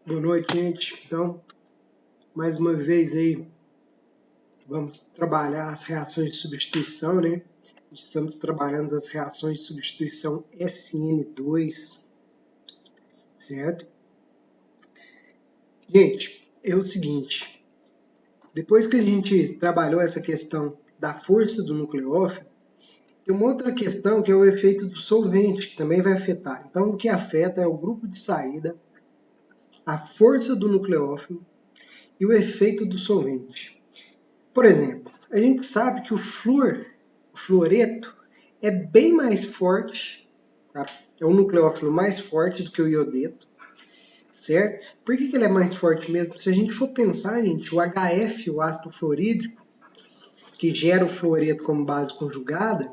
Boa noite, gente. Então, mais uma vez aí, vamos trabalhar as reações de substituição, né? Estamos trabalhando as reações de substituição SN2, certo? Gente, é o seguinte, depois que a gente trabalhou essa questão da força do nucleófilo, tem uma outra questão que é o efeito do solvente, que também vai afetar. Então, o que afeta é o grupo de saída, a força do nucleófilo e o efeito do solvente. Por exemplo, a gente sabe que o fluoreto, é bem mais forte, tá? É um nucleófilo mais forte do que o iodeto, certo? Por que ele é mais forte mesmo? Se a gente for pensar, gente, o HF, o ácido fluorídrico, que gera o fluoreto como base conjugada,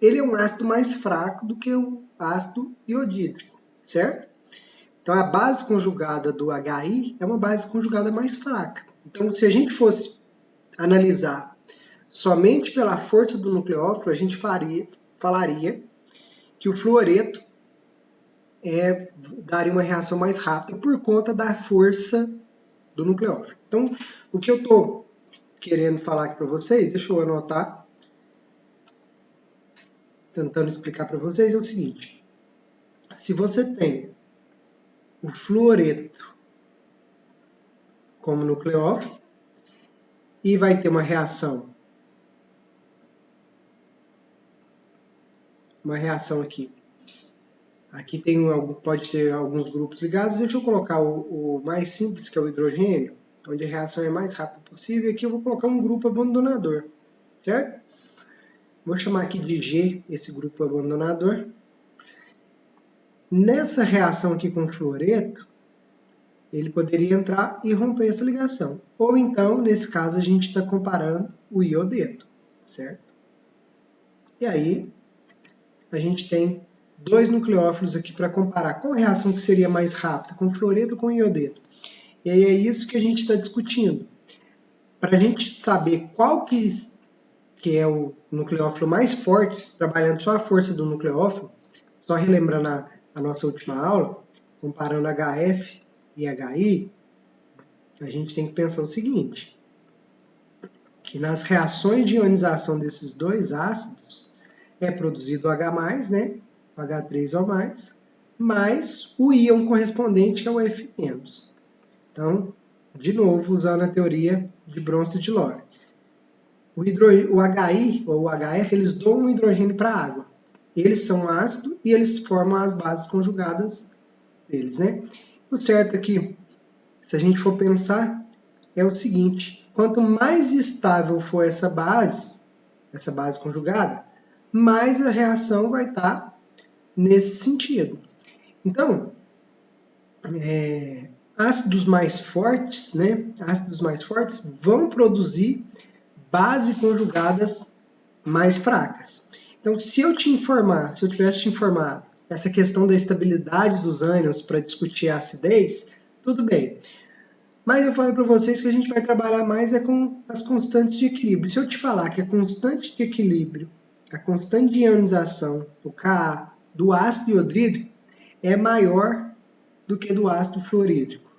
ele é um ácido mais fraco do que o ácido iodídrico, certo? Então, a base conjugada do HI é uma base conjugada mais fraca. Então, se a gente fosse analisar somente pela força do nucleófilo, a gente falaria que o fluoreto daria uma reação mais rápida por conta da força do nucleófilo. Então, o que eu estou querendo falar aqui para vocês, deixa eu anotar, tentando explicar para vocês, é o seguinte. Se você tem o fluoreto como nucleófilo e vai ter uma reação aqui. Aqui pode ter alguns grupos ligados. Deixa eu colocar o mais simples, que é o hidrogênio, onde a reação é mais rápida possível. Aqui eu vou colocar um grupo abandonador, certo? Vou chamar aqui de G esse grupo abandonador. Nessa reação aqui com o fluoreto, ele poderia entrar e romper essa ligação. Ou então, nesse caso, a gente está comparando o iodeto, certo? E aí, a gente tem dois nucleófilos aqui para comparar. Qual reação que seria mais rápida, com fluoreto ou com iodeto? E aí é isso que a gente está discutindo. Para a gente saber qual que é o nucleófilo mais forte, trabalhando só a força do nucleófilo, só relembrando a nossa última aula, comparando HF e HI, a gente tem que pensar o seguinte, que nas reações de ionização desses dois ácidos, é produzido o H+, né, o H3O+, mais o íon correspondente, que é o F-. Então, de novo, usando a teoria de Bronsted-Lore. O HI ou o HF, eles doam o hidrogênio para a água. Eles são ácido e eles formam as bases conjugadas deles, né? O certo é que, se a gente for pensar, é o seguinte, quanto mais estável for essa base conjugada, mais a reação vai estar nesse sentido. Então, ácidos mais fortes, né? Ácidos mais fortes vão produzir bases conjugadas mais fracas. Então, se eu tivesse te informado essa questão da estabilidade dos ânions para discutir a acidez, tudo bem. Mas eu falei para vocês que a gente vai trabalhar mais com as constantes de equilíbrio. Se eu te falar que a constante de equilíbrio, a constante de ionização, o Ka, do ácido iodrídrico, é maior do que do ácido fluorídrico.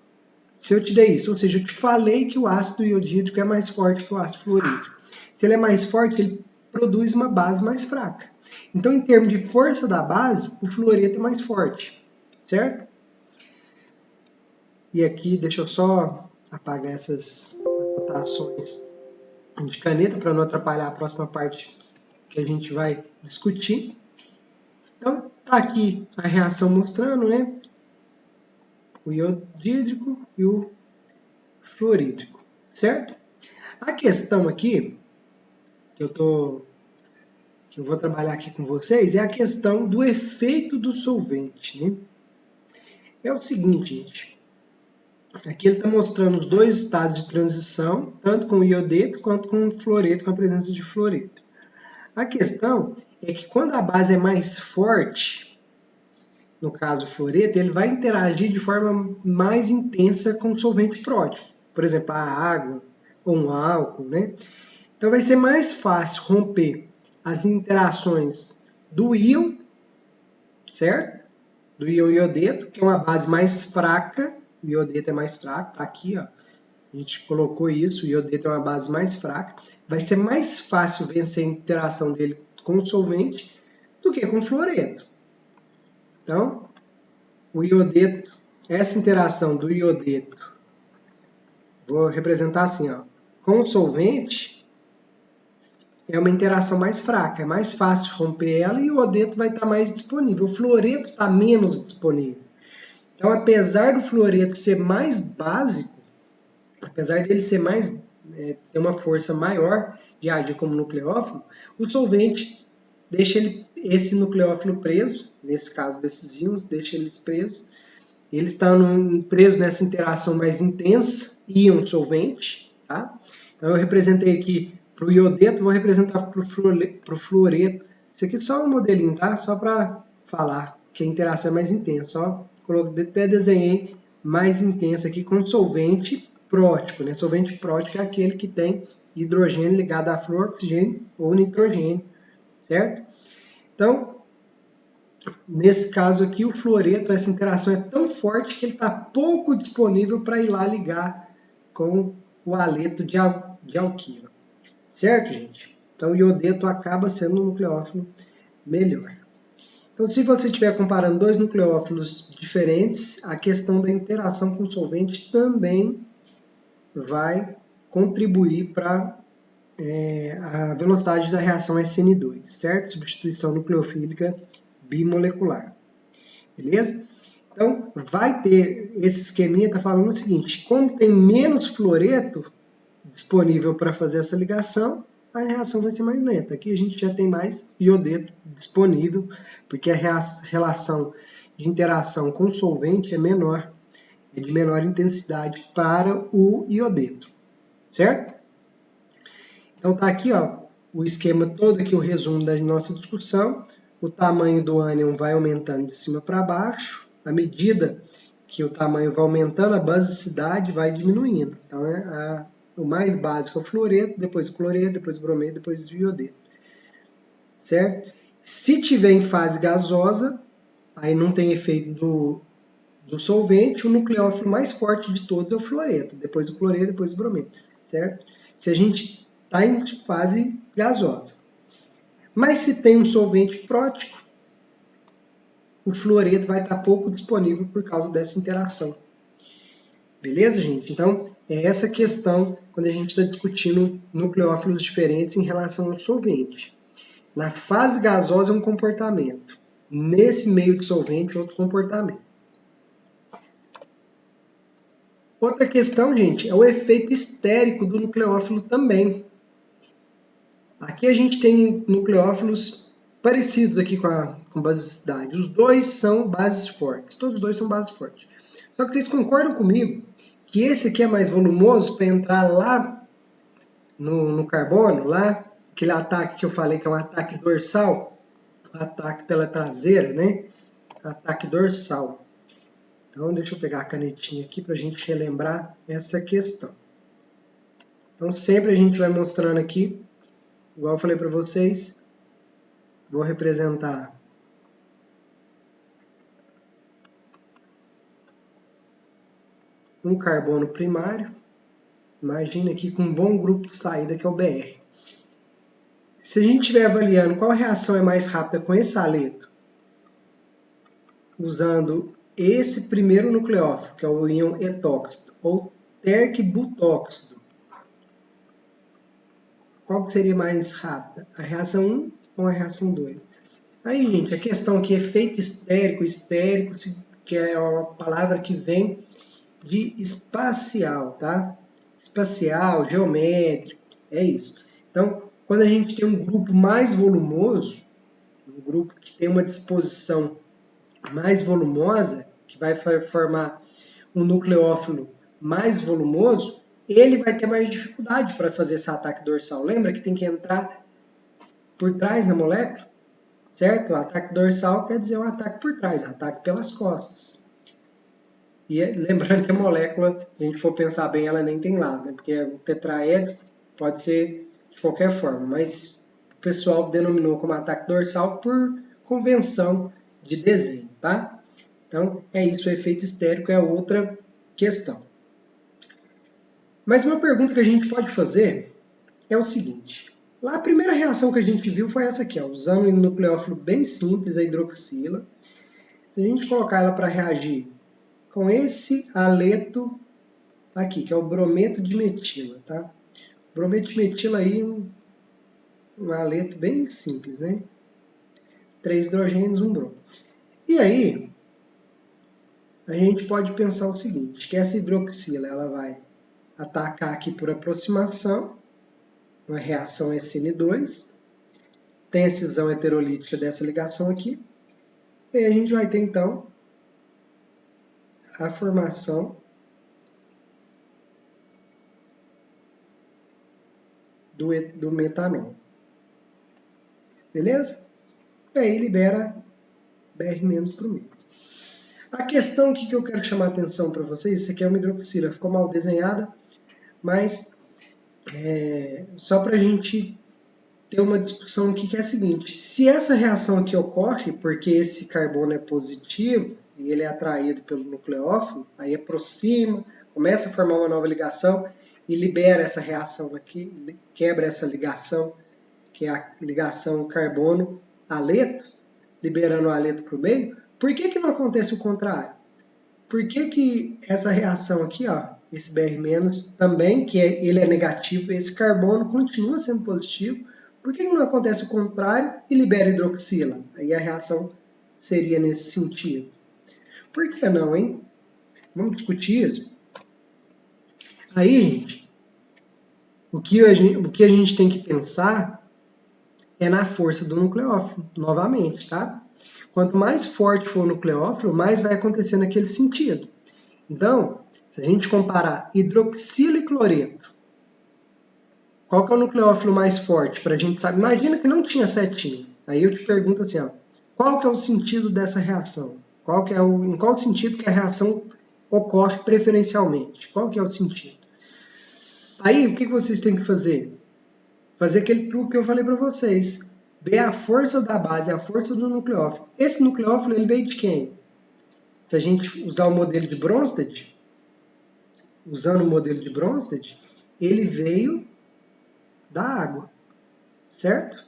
Se eu te der isso, ou seja, eu te falei que o ácido iodídrico é mais forte que o ácido fluorídrico. Se ele é mais forte, ele produz uma base mais fraca. Então, em termos de força da base, o fluoreto é mais forte, certo? E aqui, deixa eu só apagar essas anotações de caneta para não atrapalhar a próxima parte que a gente vai discutir. Então, tá aqui a reação mostrando, né? O iodídrico e o fluorídrico, certo? A questão aqui que eu vou trabalhar aqui com vocês é a questão do efeito do solvente, né? É o seguinte, gente. Aqui ele está mostrando os dois estados de transição, tanto com o iodeto quanto com o fluoreto, com a presença de fluoreto. A questão é que quando a base é mais forte, no caso o fluoreto, ele vai interagir de forma mais intensa com o solvente prótico. Por exemplo, a água ou um álcool, né? Então vai ser mais fácil romper as interações do íon, certo? Do íon iodeto, que é uma base mais fraca, o iodeto é mais fraco, tá aqui, ó. A gente colocou isso, o iodeto é uma base mais fraca. Vai ser mais fácil vencer a interação dele com o solvente do que com o fluoreto. Então, o iodeto, essa interação do iodeto, vou representar assim, ó, com o solvente, é uma interação mais fraca, é mais fácil romper ela e o iodeto vai estar mais disponível. O fluoreto está menos disponível. Então, apesar do fluoreto ser mais básico, apesar dele ser mais, ter uma força maior de agir como nucleófilo, o solvente deixa esse nucleófilo preso, nesse caso desses íons, deixa eles presos. Eles estão presos nessa interação mais intensa, íon-solvente, tá? Então eu representei aqui para o iodeto, vou representar para o fluoreto. Isso aqui é só um modelinho, tá? Só para falar que a interação é mais intensa. Ó. Até desenhei mais intensa aqui com solvente prótico, né? Solvente prótico é aquele que tem hidrogênio ligado a flúor, oxigênio ou nitrogênio, certo? Então, nesse caso aqui, o fluoreto, essa interação é tão forte que ele está pouco disponível para ir lá ligar com o haleto de alquilo. Certo, gente? Então, o iodeto acaba sendo um nucleófilo melhor. Então, se você estiver comparando dois nucleófilos diferentes, a questão da interação com o solvente também vai contribuir para a velocidade da reação SN2, certo? Substituição nucleofílica bimolecular. Beleza? Então, vai ter esse esqueminha, está falando o seguinte, como tem menos fluoreto disponível para fazer essa ligação, a reação vai ser mais lenta. Aqui a gente já tem mais iodeto disponível, porque a relação de interação com o solvente é menor, é de menor intensidade para o iodeto, certo? Então tá aqui, ó, o esquema todo aqui, o resumo da nossa discussão. O tamanho do ânion vai aumentando de cima para baixo. À medida que o tamanho vai aumentando, a basicidade vai diminuindo. Então, o mais básico é o fluoreto, depois o cloreto, depois o brometo, depois o iodeto. Certo? Se tiver em fase gasosa, aí não tem efeito do solvente, o nucleófilo mais forte de todos é o fluoreto, depois o cloreto, depois o brometo. Certo? Se a gente está em fase gasosa. Mas se tem um solvente prótico, o fluoreto vai estar pouco disponível por causa dessa interação. Beleza, gente? Então, é essa questão quando a gente está discutindo nucleófilos diferentes em relação ao solvente. Na fase gasosa é um comportamento. Nesse meio de solvente, outro comportamento. Outra questão, gente, é o efeito estérico do nucleófilo também. Aqui a gente tem nucleófilos parecidos aqui com basicidade. Os dois são bases fortes. Todos os dois são bases fortes. Só que vocês concordam comigo que esse aqui é mais volumoso para entrar lá no carbono, lá, aquele ataque que eu falei que é um ataque dorsal, ataque pela traseira, né? Ataque dorsal. Então, deixa eu pegar a canetinha aqui para a gente relembrar essa questão. Então, sempre a gente vai mostrando aqui, igual eu falei para vocês, vou representar um carbono primário. Imagina aqui com um bom grupo de saída que é o BR. Se a gente estiver avaliando qual reação é mais rápida com esse haleto, usando esse primeiro nucleófilo, que é o íon etóxido, ou terc-butóxido, qual que seria mais rápida? A reação 1 ou a reação 2? Aí, gente, a questão aqui é efeito estérico, que é a palavra que vem de espacial, tá? Espacial, geométrico, é isso. Então, quando a gente tem um grupo mais volumoso, um grupo que tem uma disposição mais volumosa, que vai formar um nucleófilo mais volumoso, ele vai ter mais dificuldade para fazer esse ataque dorsal. Lembra que tem que entrar por trás da molécula? Certo? O ataque dorsal quer dizer um ataque por trás, ataque pelas costas. E lembrando que a molécula, se a gente for pensar bem, ela nem tem lado, né? Porque o tetraedro pode ser de qualquer forma, mas o pessoal denominou como ataque dorsal por convenção de desenho, tá? Então, é isso, o efeito estérico é outra questão. Mas uma pergunta que a gente pode fazer é o seguinte. Lá a primeira reação que a gente viu foi essa aqui, ó, usando um nucleófilo bem simples, a hidroxila. Se a gente colocar ela para reagir com esse aleto aqui, que é o brometo de metila, tá? O brometo de metila aí, um aleto bem simples, né? 3 hidrogênios, 1 bromo. E aí, a gente pode pensar o seguinte, que essa hidroxila, ela vai atacar aqui por aproximação, uma reação SN2, tem a cisão heterolítica dessa ligação aqui, e aí a gente vai ter, então, a formação do metanol. Beleza? E aí libera Br- para o meio. A questão que eu quero chamar a atenção para vocês, isso aqui é uma hidroxila, ficou mal desenhada, mas só para a gente ter uma discussão aqui que é a seguinte, se essa reação aqui ocorre porque esse carbono é positivo e ele é atraído pelo nucleófilo, aí aproxima, começa a formar uma nova ligação e libera essa reação aqui, quebra essa ligação, que é a ligação carbono-aleto, liberando o aleto para o meio, por que não acontece o contrário? Por que essa reação aqui, ó, esse Br- também, que ele é negativo, esse carbono continua sendo positivo, por que não acontece o contrário e libera hidroxila? Aí a reação seria nesse sentido. Por que não, hein? Vamos discutir isso? Aí, gente, o que a gente tem que pensar é na força do nucleófilo, novamente, tá? Quanto mais forte for o nucleófilo, mais vai acontecer naquele sentido. Então, se a gente comparar hidroxila e cloreto, qual que é o nucleófilo mais forte? Para a gente saber. Imagina que não tinha setinha. Aí eu te pergunto assim, ó, qual que é o sentido dessa reação? Em qual sentido que a reação ocorre preferencialmente? Qual que é o sentido? Aí, o que vocês têm que fazer? Fazer aquele truque que eu falei para vocês. Ver a força da base, a força do nucleófilo. Esse nucleófilo, ele veio de quem? Se a gente usar o modelo de Bronsted, usando o modelo de Bronsted, ele veio da água, certo?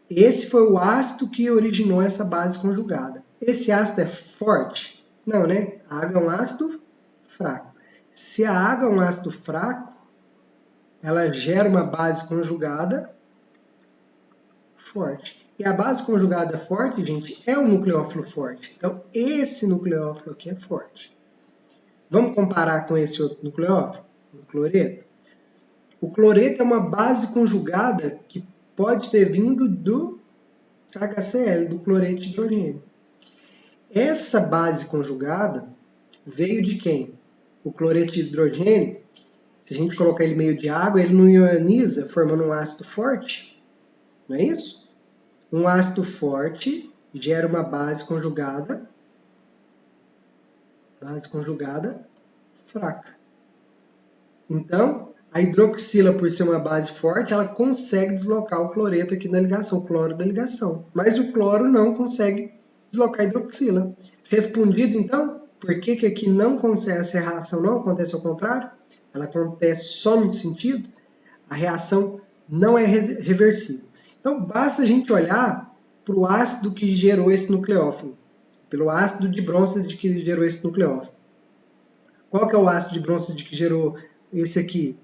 Esse foi o ácido que originou essa base conjugada. Esse ácido é forte? Não, né? A água é um ácido fraco. Se a água é um ácido fraco, ela gera uma base conjugada forte. E a base conjugada forte, gente, é um nucleófilo forte. Então, esse nucleófilo aqui é forte. Vamos comparar com esse outro nucleófilo, o cloreto? O cloreto é uma base conjugada que pode ter vindo do HCl, do cloreto de hidrogênio. Essa base conjugada veio de quem? O cloreto de hidrogênio, se a gente colocar ele meio de água, ele não ioniza, formando um ácido forte. Não é isso? Um ácido forte gera uma base conjugada fraca. Então, a hidroxila, por ser uma base forte, ela consegue deslocar o cloreto aqui na ligação, o cloro da ligação. Mas o cloro não consegue deslocar a hidroxila. Respondido, então, por que aqui não acontece, essa reação não acontece ao contrário? Ela acontece só num sentido? A reação não é reversível. Então, basta a gente olhar para o ácido que gerou esse nucleófilo, pelo ácido de Bronsted que gerou esse nucleófilo. Qual que é o ácido de Bronsted que gerou esse aqui?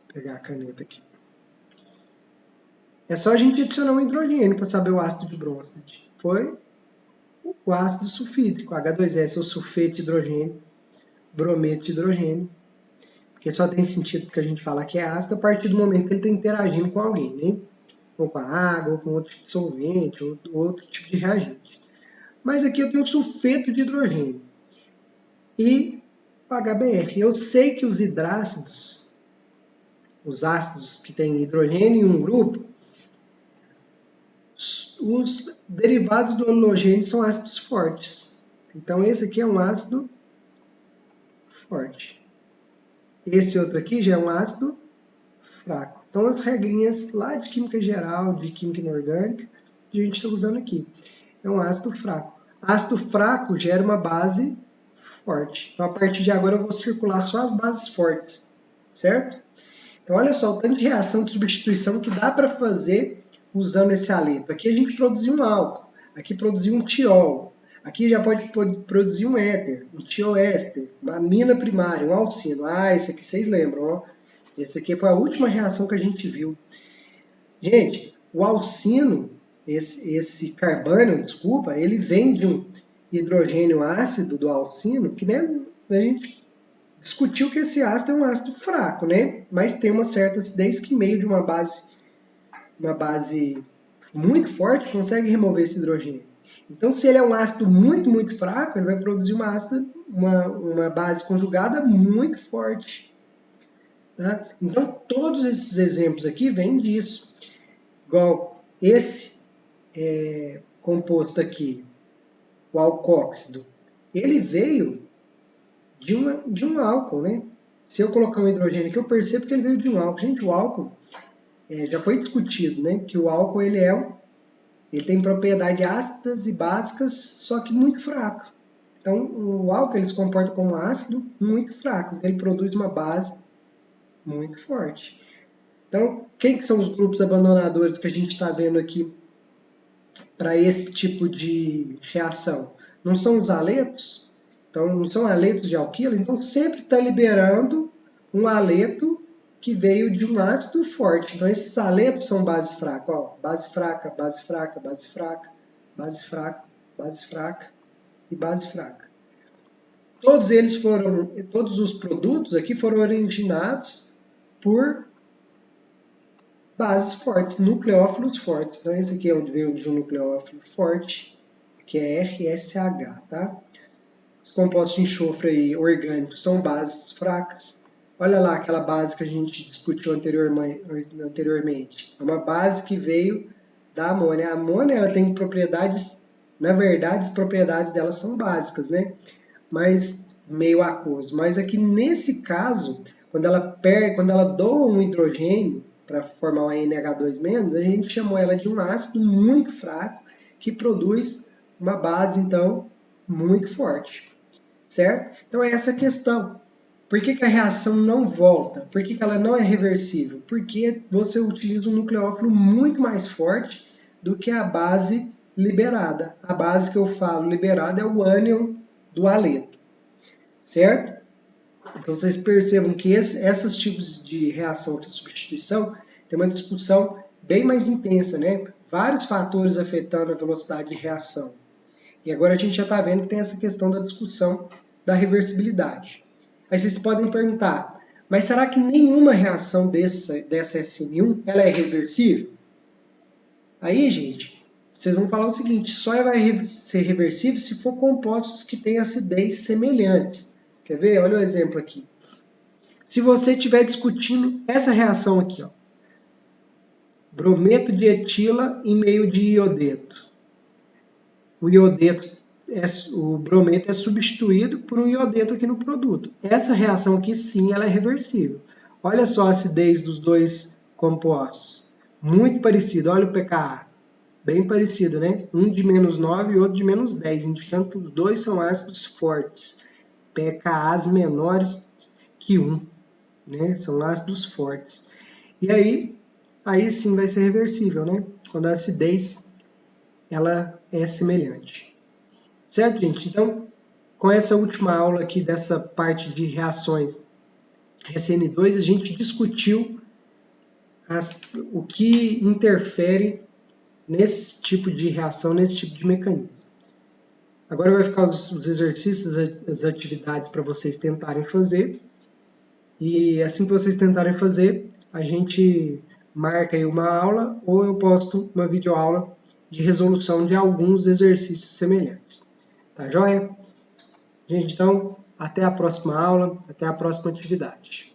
Vou pegar a caneta aqui. É só a gente adicionar um hidrogênio para saber o ácido de Bronsted. Foi o ácido sulfídrico, H2S, ou sulfeto de hidrogênio, brometo de hidrogênio. Porque só tem sentido que a gente fala que é ácido a partir do momento que ele está interagindo com alguém, né? Ou com a água, ou com outro tipo de solvente, ou outro tipo de reagente. Mas aqui eu tenho sulfeto de hidrogênio. E o HBr. Eu sei que os hidrácidos, os ácidos que têm hidrogênio em um grupo, os derivados do halogênio são ácidos fortes. Então esse aqui é um ácido forte. Esse outro aqui já é um ácido fraco. Então as regrinhas lá de química geral, de química inorgânica, a gente está usando aqui. É um ácido fraco. Ácido fraco gera uma base forte. Então, a partir de agora, eu vou circular só as bases fortes, certo? Então, olha só o tanto de reação de substituição que dá para fazer usando esse haleto. Aqui a gente produziu um álcool, aqui produziu um tiol, aqui já pode produzir um éter, um tioéster, uma amina primária, um alcino. Ah, esse aqui vocês lembram, ó. Esse aqui foi a última reação que a gente viu. Gente, o alcino, esse carbônio, desculpa, ele vem de um hidrogênio ácido do alcino, que né, a gente discutiu que esse ácido é um ácido fraco, né? Mas tem uma certa acidez que meio de uma base muito forte consegue remover esse hidrogênio. Então, se ele é um ácido muito fraco, ele vai produzir uma base conjugada muito forte. Tá? Então, todos esses exemplos aqui vêm disso. Igual esse composto aqui, o alcóxido, ele veio de um álcool, né? Se eu colocar um hidrogênio aqui, eu percebo que ele veio de um álcool. Gente, o álcool já foi discutido, né? Que o álcool ele tem propriedades ácidas e básicas, só que muito fraco. Então, o álcool ele se comporta como um ácido muito fraco. Então, ele produz uma base muito forte. Então, quem que são os grupos abandonadores que a gente está vendo aqui para esse tipo de reação? Não são os haletos? Então, não são haletos de alquilo? Então, sempre está liberando um haleto que veio de um ácido forte. Então, esses haletos são bases fracas. Ó, base fraca, base fraca, base fraca, base fraca, base fraca e base fraca. Todos os produtos aqui foram originados por bases fortes, nucleófilos fortes. Então, esse aqui é onde veio de um nucleófilo forte, que é RSH, tá? Os compostos de enxofre aí, orgânicos são bases fracas. Olha lá aquela base que a gente discutiu anteriormente. É uma base que veio da amônia. A amônia ela tem propriedades, na verdade, as propriedades dela são básicas, né? Mas meio aquoso. Mas aqui nesse caso, quando ela doa um hidrogênio para formar uma NH2-, a gente chamou ela de um ácido muito fraco que produz uma base, então, muito forte. Certo? Então é essa a questão. Por que a reação não volta? Por que ela não é reversível? Porque você utiliza um nucleófilo muito mais forte do que a base liberada. A base que eu falo liberada é o ânion do haleto. Certo? Então vocês percebam que esses tipos de reação de substituição tem uma discussão bem mais intensa, né? Vários fatores afetando a velocidade de reação. E agora a gente já está vendo que tem essa questão da discussão da reversibilidade. Aí vocês podem perguntar, mas será que nenhuma reação dessa SN1 ela é reversível? Aí, gente, vocês vão falar o seguinte, só vai ser reversível se for compostos que têm acidez semelhantes. Quer ver? Olha o exemplo aqui. Se você estiver discutindo essa reação aqui, ó, brometo de etila em meio de iodeto. O brometo é substituído por um iodeto aqui no produto. Essa reação aqui, sim, ela é reversível. Olha só a acidez dos dois compostos. Muito parecido. Olha o pKa. Bem parecido, né? Um de -9 e outro de -10, indicando que os dois são ácidos fortes. pKas menores que 1. Né? São ácidos fortes. E aí sim vai ser reversível, né? Quando a acidez ela é semelhante. Certo, gente? Então, com essa última aula aqui dessa parte de reações SN2, a gente discutiu o que interfere nesse tipo de reação, nesse tipo de mecanismo. Agora vai ficar os exercícios, as atividades para vocês tentarem fazer. E assim que vocês tentarem fazer, a gente marca aí uma aula ou eu posto uma videoaula de resolução de alguns exercícios semelhantes. Tá joia? Gente, então, até a próxima aula, até a próxima atividade.